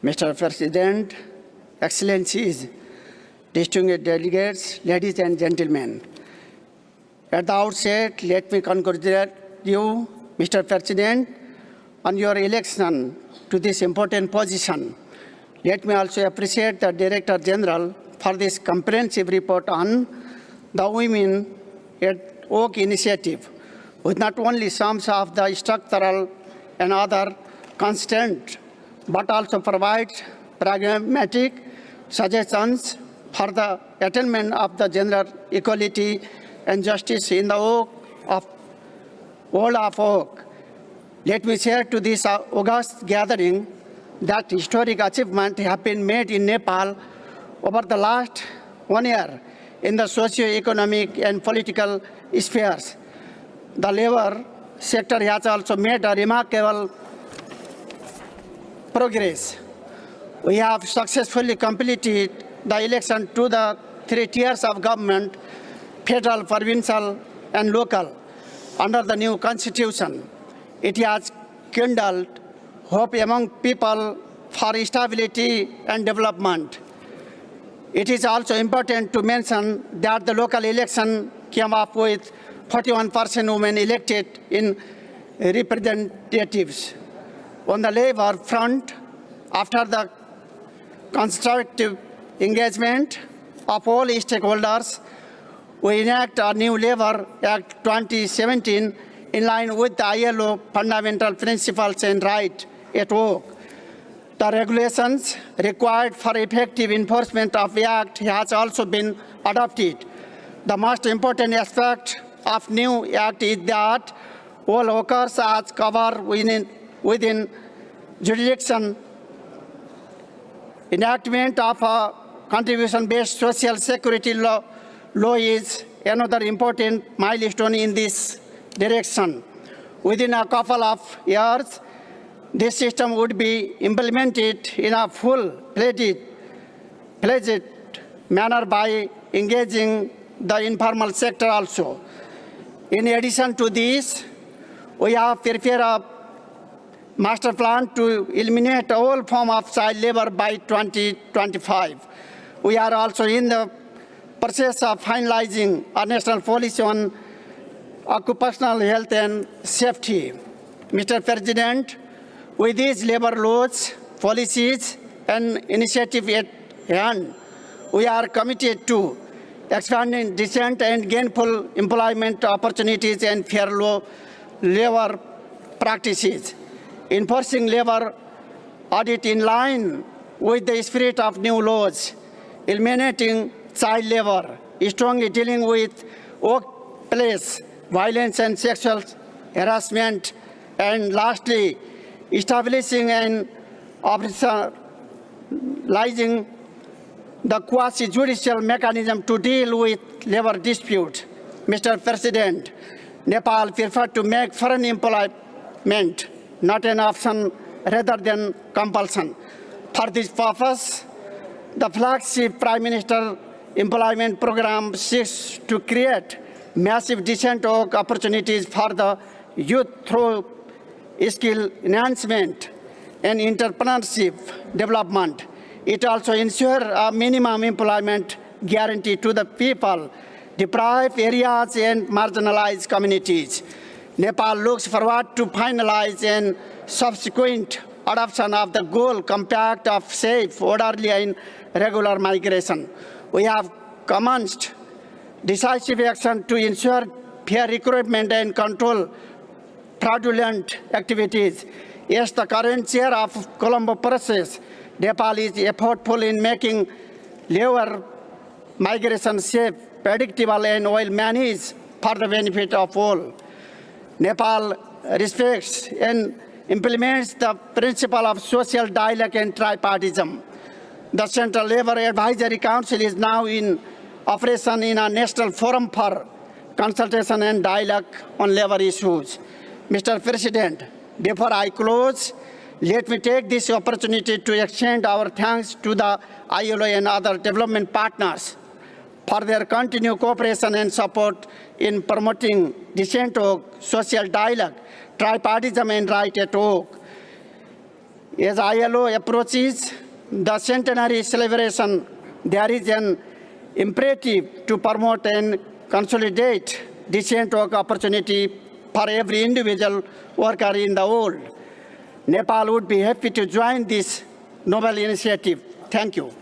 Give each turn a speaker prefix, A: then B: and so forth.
A: Mr. President, Excellencies, distinguished delegates, ladies and gentlemen. At the outset, let me congratulate you, Mr. President, on your election to this important position. Let me also appreciate the Director General for this comprehensive report on the Women at Work initiative, with not only sums of the structural and other constraints, but also provides pragmatic suggestions for the attainment of the gender equality and justice in the world of work. Let me share to this august gathering that historic achievements have been made in Nepal over the last 1 year in the socio-economic and political spheres. The labor sector has also made a remarkable progress. We have successfully completed the election to the 3 tiers of government, federal, provincial, and local, under the new constitution. It has kindled hope among people for stability and development. It is also important to mention that the local election came up with 41% women elected in representatives. On the labor front, after the constructive engagement of all stakeholders, we enact a new Labor Act 2017 in line with the ILO fundamental principles and right at work. The regulations required for effective enforcement of the Act has also been adopted. The most important aspect of new Act is that all workers are covered within jurisdiction. Enactment of a contribution-based social security law is another important milestone in this direction. Within a couple of years, this system would be implemented in a full-fledged manner by engaging the informal sector also. In addition to this, we have prepared a master plan to eliminate all form of child labor by 2025. We are also in the process of finalizing a national policy on occupational health and safety. Mr. President, with these labor laws, policies, and initiatives at hand, we are committed to expanding decent and gainful employment opportunities and fair labor practices, enforcing labor audit in line with the spirit of new laws, eliminating child labor, strongly dealing with workplace violence and sexual harassment, and lastly, establishing and operationalizing the quasi-judicial mechanism to deal with labor disputes. Mr. President, Nepal preferred to make foreign employment not an option rather than compulsion. For this purpose, the flagship Prime Minister Employment Program seeks to create massive decent work opportunities for the youth through skill enhancement and entrepreneurship development. It also ensures a minimum employment guarantee to the people, deprived areas and marginalized communities. Nepal looks forward to finalize and subsequent adoption of the goal compact of safe, orderly, and regular migration. We have commenced decisive action to ensure fair recruitment and control fraudulent activities. As the current chair of Colombo process, Nepal is effortful in making labor migration safe, predictable, and well managed for the benefit of all. Nepal respects and implements the principle of social dialogue and tripartism. The Central Labor Advisory Council is now in operation in a national forum for consultation and dialogue on labor issues. Mr. President, before I close, let me take this opportunity to extend our thanks to the ILO and other development partners for their continued cooperation and support in promoting decent work, social dialogue, tripartism, and right at work. As ILO approaches the centenary celebration, there is an imperative to promote and consolidate decent work opportunity for every individual worker in the world. Nepal would be happy to join this noble initiative. Thank you.